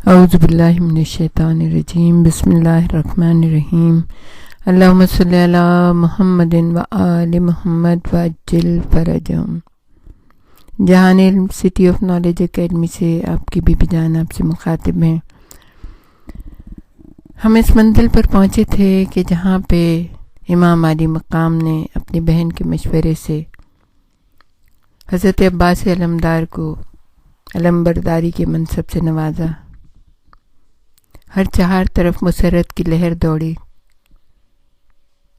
اعوذ باللہ من الشیطان الرجیم بسم اللہ الرحمن الرحیم اللہم صلی علی محمد و آل محمد وعجل فرجہم۔ جہان علم سٹی آف نالج اکیڈمی سے آپ کی بی بی جان آپ سے مخاطب ہیں۔ ہم اس منزل پر پہنچے تھے کہ جہاں پہ امام عالی مقام نے اپنی بہن کے مشورے سے حضرت عباس علمدار کو علمبرداری کے منصب سے نوازا۔ ہر چہار طرف مسرت کی لہر دوڑی۔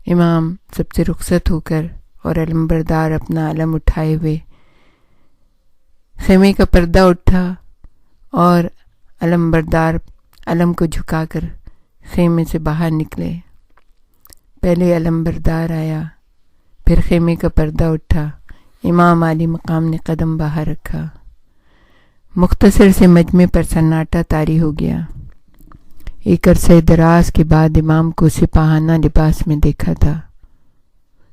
امام سب سے رخصت ہو کر اور علمبردار اپنا علم اٹھائے ہوئے خیمے کا پردہ اٹھا اور علمبردار علم کو جھکا کر خیمے سے باہر نکلے۔ پہلے علمبردار آیا، پھر خیمے کا پردہ اٹھا، امام عالی مقام نے قدم باہر رکھا۔ مختصر سے مجمع پر سناٹا طاری ہو گیا۔ ایک عرصہ دراز کے بعد امام کو سپاہانہ لباس میں دیکھا تھا۔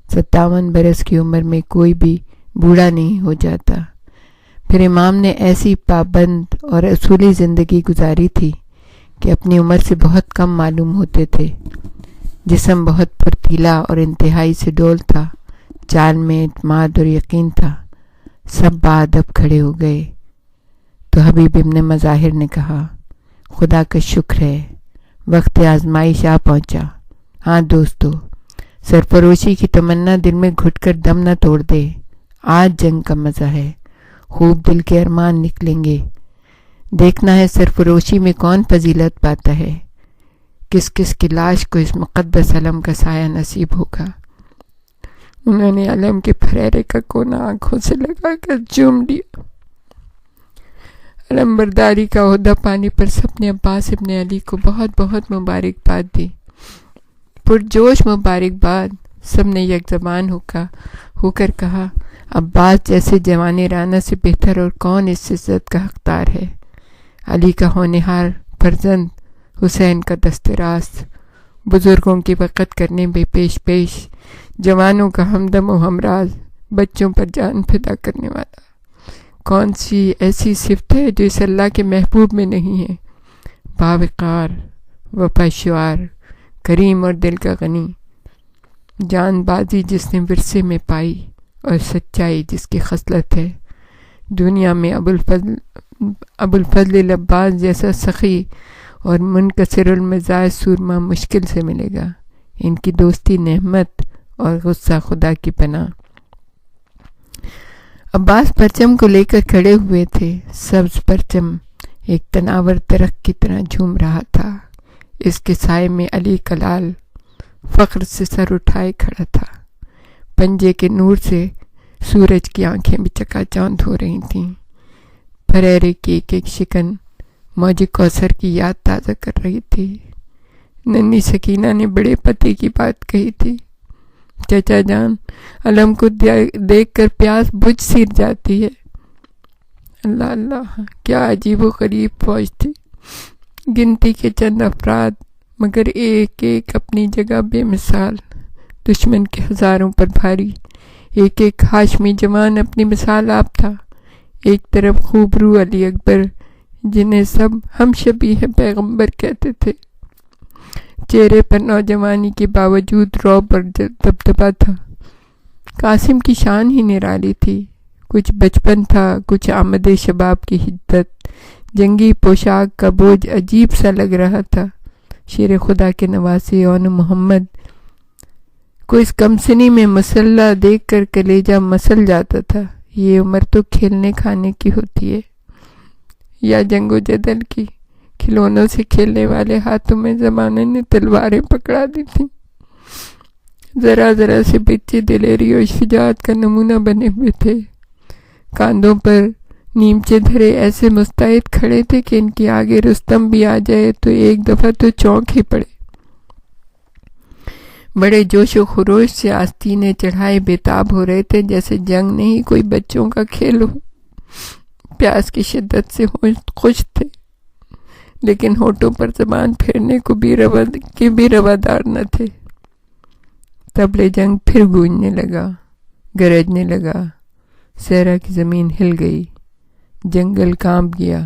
57 برس کی عمر میں کوئی بھی بوڑھا نہیں ہو جاتا۔ پھر امام نے ایسی پابند اور اصولی زندگی گزاری تھی کہ اپنی عمر سے بہت کم معلوم ہوتے تھے۔ جسم بہت پھرتیلا اور انتہائی سے ڈول تھا، چال میں اعتماد اور یقین تھا۔ سب بادب کھڑے ہو گئے تو حبیب ابن مظاہر نے کہا، خدا کا شکر ہے، وقت آزمائش آ پہنچا۔ ہاں دوستو، سرفروشی کی تمنا دل میں گھٹ کر دم نہ توڑ دے۔ آج جنگ کا مزہ ہے، خوب دل کے ارمان نکلیں گے۔ دیکھنا ہے سرفروشی میں کون فضیلت پاتا ہے، کس کس کی لاش کو اس مقدس علم کا سایہ نصیب ہوگا۔ انہوں نے علم کے پھریرے کا کونا آنکھوں سے لگا کر چوم لیا۔ علمبرداری کا عہدہ پانے پر سب نے عباس ابن علی کو بہت بہت مبارکباد دی۔ پرجوش مبارکباد۔ سب نے یک زبان ہو کر کہا، عباس جیسے جوان رانا سے بہتر اور کون اس عزت کا حقدار ہے۔ علی کا ہونہار فرزند، حسین کا دست راست، بزرگوں کی وقت کرنے میں پیش، جوانوں کا ہمدم و ہمراز، بچوں پر جان فدا کرنے والا۔ کون سی ایسی صفت ہے جو اس اللہ کے محبوب میں نہیں ہے؟ باوقار، وفاشوار، کریم اور دل کا غنی، جان بازی جس نے ورثے میں پائی اور سچائی جس کی خصلت ہے۔ دنیا میں ابو الفضل عباس جیسا سخی اور منکسر المزاج سورما مشکل سے ملے گا۔ ان کی دوستی نعمت اور غصہ خدا کی پناہ۔ عباس پرچم کو لے کر کھڑے ہوئے تھے۔ سبز پرچم ایک تناور درخت کی طرح جھوم رہا تھا۔ اس کے سائے میں علی کلال فخر سے سر اٹھائے کھڑا تھا۔ پنجے کے نور سے سورج کی آنکھیں بھی چکا چوندھ ہو رہی تھیں۔ پھریرے کی ایک ایک شکن موج کوثر کی یاد تازہ کر رہی تھی۔ ننھی سکینہ نے بڑے پتے کی بات کہی تھی، چچا جان، علم کو دیکھ کر پیاس بجھ سیر جاتی ہے۔ اللہ اللہ، کیا عجیب و غریب فوج تھی۔ گنتی کے چند افراد مگر ایک ایک اپنی جگہ بے مثال، دشمن کے ہزاروں پر بھاری۔ ایک ایک ہاشمی جوان اپنی مثال آپ تھا۔ ایک طرف خوبرو علی اکبر، جنہیں سب ہم شبیہ پیغمبر کہتے تھے۔ چہرے پر نوجوانی کے باوجود رعب اور دبدبا تھا۔ قاسم کی شان ہی نرالی تھی۔ کچھ بچپن تھا، کچھ آمد شباب کی حدت۔ جنگی پوشاک کا بوجھ عجیب سا لگ رہا تھا۔ شیر خدا کے نواسے اون محمد کو اس کمسنی میں مسلح دیکھ کر کلیجہ مسل جاتا تھا۔ یہ عمر تو کھیلنے کھانے کی ہوتی ہے یا جنگ و جدل کی۔ کھلونوں سے کھیلنے والے ہاتھوں میں زمانے نے تلواریں پکڑا دی تھیں۔ ذرا ذرا سے بچے دلیری اور شجاعت کا نمونہ بنے ہوئے تھے۔ کاندھوں پر نیمچے دھرے ایسے مستعد کھڑے تھے کہ ان کے آگے رستم بھی آ جائے تو ایک دفعہ تو چونک ہی پڑے۔ بڑے جوش و خروش سے آستینے چڑھائے بےتاب ہو رہے تھے، جیسے جنگ نہیں کوئی بچوں کا کھیل ہو۔ پیاس کی شدت سے خوش تھے، لیکن ہونٹوں پر زبان پھیرنے کو بھی روادار نہ تھے۔ طبلِ جنگ پھر گونجنے لگا، گرجنے لگا۔ صحرا کی زمین ہل گئی، جنگل کانپ گیا۔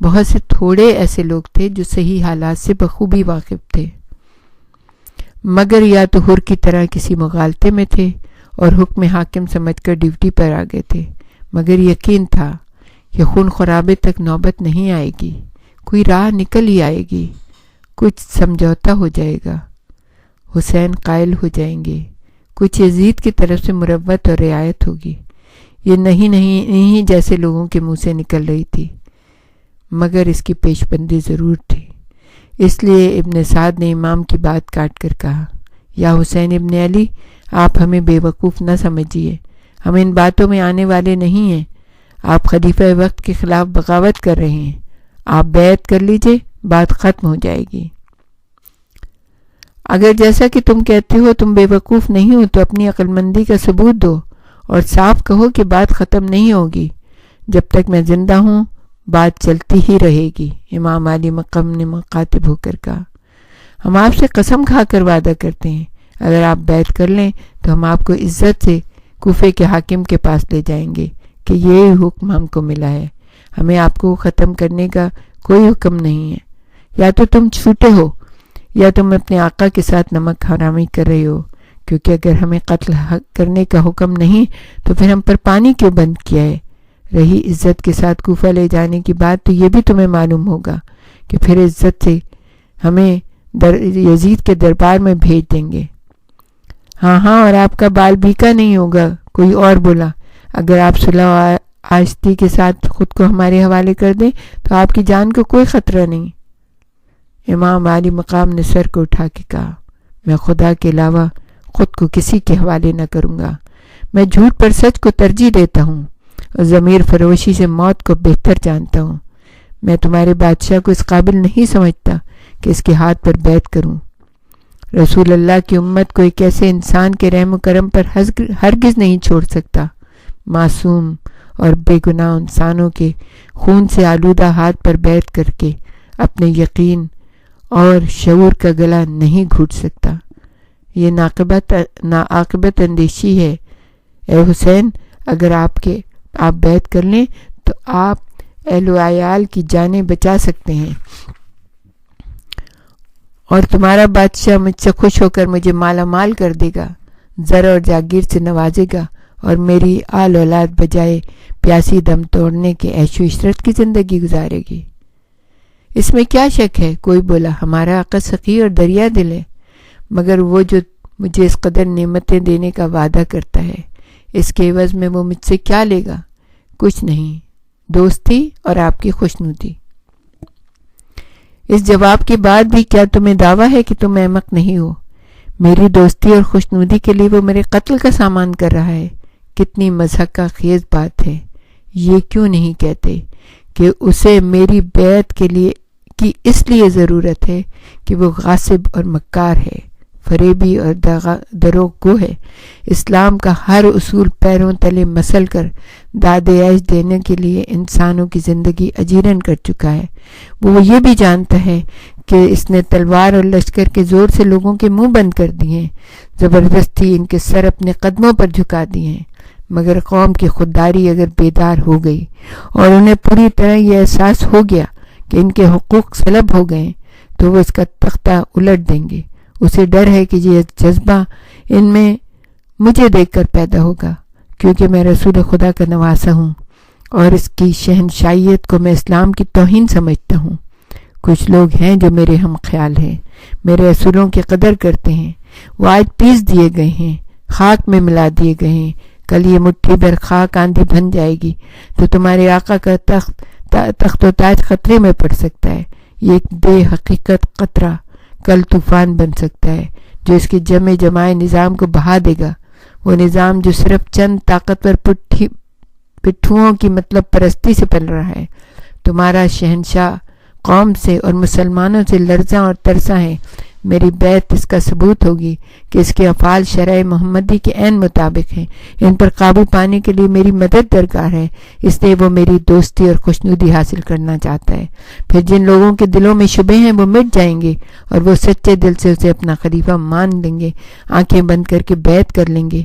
بہت سے تھوڑے ایسے لوگ تھے جو صحیح حالات سے بخوبی واقف تھے، مگر یا تو حر کی طرح کسی مغالطے میں تھے اور حکم حاکم سمجھ کر ڈیوٹی پر آ گئے تھے، مگر یقین تھا کہ خون خرابے تک نوبت نہیں آئے گی، کوئی راہ نکل ہی آئے گی، کچھ سمجھوتا ہو جائے گا، حسین قائل ہو جائیں گے، کچھ یزید کی طرف سے مروت اور رعایت ہوگی۔ یہ نہیں جیسے لوگوں کے منہ سے نکل رہی تھی، مگر اس کی پیش بندی ضرور تھی۔ اس لیے ابن سعد نے امام کی بات کاٹ کر کہا، یا حسین ابن علی، آپ ہمیں بے وقوف نہ سمجھیے، ہم ان باتوں میں آنے والے نہیں ہیں، آپ خلیفہ وقت کے خلاف بغاوت کر رہے ہیں، آپ بیعت کر لیجئے، بات ختم ہو جائے گی۔ اگر جیسا کہ تم کہتے ہو تم بے وقوف نہیں ہو تو اپنی عقل مندی کا ثبوت دو اور صاف کہو کہ بات ختم نہیں ہوگی، جب تک میں زندہ ہوں بات چلتی ہی رہے گی۔ امام علی مقام نے مخاطب ہو کر کہا، ہم آپ سے قسم کھا کر وعدہ کرتے ہیں، اگر آپ بیعت کر لیں تو ہم آپ کو عزت سے کوفے کے حاکم کے پاس لے جائیں گے کہ یہ حکم ہم کو ملا ہے، ہمیں آپ کو ختم کرنے کا کوئی حکم نہیں ہے، یا تو تم چھوٹے ہو یا تم اپنے آقا کے ساتھ نمک حرامی کر رہے ہو، کیونکہ اگر ہمیں قتل کرنے کا حکم نہیں تو پھر ہم پر پانی کیوں بند کیا ہے؟ رہی عزت کے ساتھ کوفہ لے جانے کی بات تو یہ بھی تمہیں معلوم ہوگا کہ پھر عزت سے ہمیں یزید کے دربار میں بھیج دیں گے۔ ہاں ہاں، اور آپ کا بال بیکا نہیں ہوگا، کوئی اور بولا، اگر آپ صلح و آشتی کے ساتھ خود کو ہمارے حوالے کر دیں تو آپ کی جان کو کوئی خطرہ نہیں۔ امام علی مقام نے سر کو اٹھا کے کہا، میں خدا کے علاوہ خود کو کسی کے حوالے نہ کروں گا، میں جھوٹ پر سچ کو ترجیح دیتا ہوں اور ضمیر فروشی سے موت کو بہتر جانتا ہوں۔ میں تمہارے بادشاہ کو اس قابل نہیں سمجھتا کہ اس کے ہاتھ پر بیعت کروں۔ رسول اللہ کی امت کو ایک ایسے انسان کے رحم و کرم پر ہرگز نہیں چھوڑ سکتا۔ معصوم اور بے گناہ انسانوں کے خون سے آلودہ ہاتھ پر بیعت کر کے اپنے یقین اور شعور کا گلا نہیں گھوٹ سکتا۔ یہ ناعاقبت اندیشی ہے۔ اے حسین، اگر آپ بیعت کر لیں تو آپ اہل و عیال کی جانیں بچا سکتے ہیں اور تمہارا بادشاہ مجھ سے خوش ہو کر مجھے مالا مال کر دے گا، زر اور جاگیر سے نوازے گا اور میری آل اولاد بجائے پیاسی دم توڑنے کے عیش و عشرت کی زندگی گزارے گی۔ اس میں کیا شک ہے؟ کوئی بولا، ہمارا آقا سخی اور دریا دل ہے، مگر وہ جو مجھے اس قدر نعمتیں دینے کا وعدہ کرتا ہے، اس کے عوض میں وہ مجھ سے کیا لے گا؟ کچھ نہیں، دوستی اور آپ کی خوشنودی۔ اس جواب کے بعد بھی کیا تمہیں دعویٰ ہے کہ تم احمق نہیں ہو؟ میری دوستی اور خوشنودی کے لیے وہ میرے قتل کا سامان کر رہا ہے، کتنی مضحک کا خیز بات ہے۔ یہ کیوں نہیں کہتے کہ اسے میری بیعت کے لیے کی اس لیے ضرورت ہے کہ وہ غاصب اور مکار ہے، فریبی اور دروغ گو ہے، اسلام کا ہر اصول پیروں تلے مسل کر داد عیش دینے کے لیے انسانوں کی زندگی اجیرن کر چکا ہے۔ وہ یہ بھی جانتا ہے کہ اس نے تلوار اور لشکر کے زور سے لوگوں کے منہ بند کر دیے ہیں، زبردستی ان کے سر اپنے قدموں پر جھکا دیے ہیں، مگر قوم کی خودداری اگر بیدار ہو گئی اور انہیں پوری طرح یہ احساس ہو گیا کہ ان کے حقوق سلب ہو گئے تو وہ اس کا تختہ الٹ دیں گے۔ اسے ڈر ہے کہ یہ جذبہ ان میں مجھے دیکھ کر پیدا ہوگا، کیونکہ میں رسول خدا کا نواسا ہوں اور اس کی شہنشائیت کو میں اسلام کی توہین سمجھتا ہوں۔ کچھ لوگ ہیں جو میرے ہم خیال ہیں، میرے اصولوں کی قدر کرتے ہیں، وہ آج پیس دیے گئے ہیں، خاک میں ملا دیے گئے ہیں، کل یہ مٹھی بھر خاک آندھی بن جائے گی تو تمہارے آقا کا تخت و تاج خطرے میں پڑ سکتا ہے۔ یہ ایک بے حقیقت قطرہ کل طوفان بن سکتا ہے جو اس کے جمائے نظام کو بہا دے گا، وہ نظام جو صرف چند طاقتور پٹھوؤں کی مطلب پرستی سے پل رہا ہے۔ تمہارا شہنشاہ قوم سے اور مسلمانوں سے لرزاں اور ترساں ہے۔ میری بیعت اس کا ثبوت ہوگی کہ اس کے افعال شرع محمدی کے عین مطابق ہیں، ان پر قابو پانے کے لیے میری مدد درکار ہے، اس لیے وہ میری دوستی اور خوشنودی حاصل کرنا چاہتا ہے۔ پھر جن لوگوں کے دلوں میں شبہ ہیں وہ مٹ جائیں گے اور وہ سچے دل سے اسے اپنا خلیفہ مان لیں گے، آنکھیں بند کر کے بیعت کر لیں گے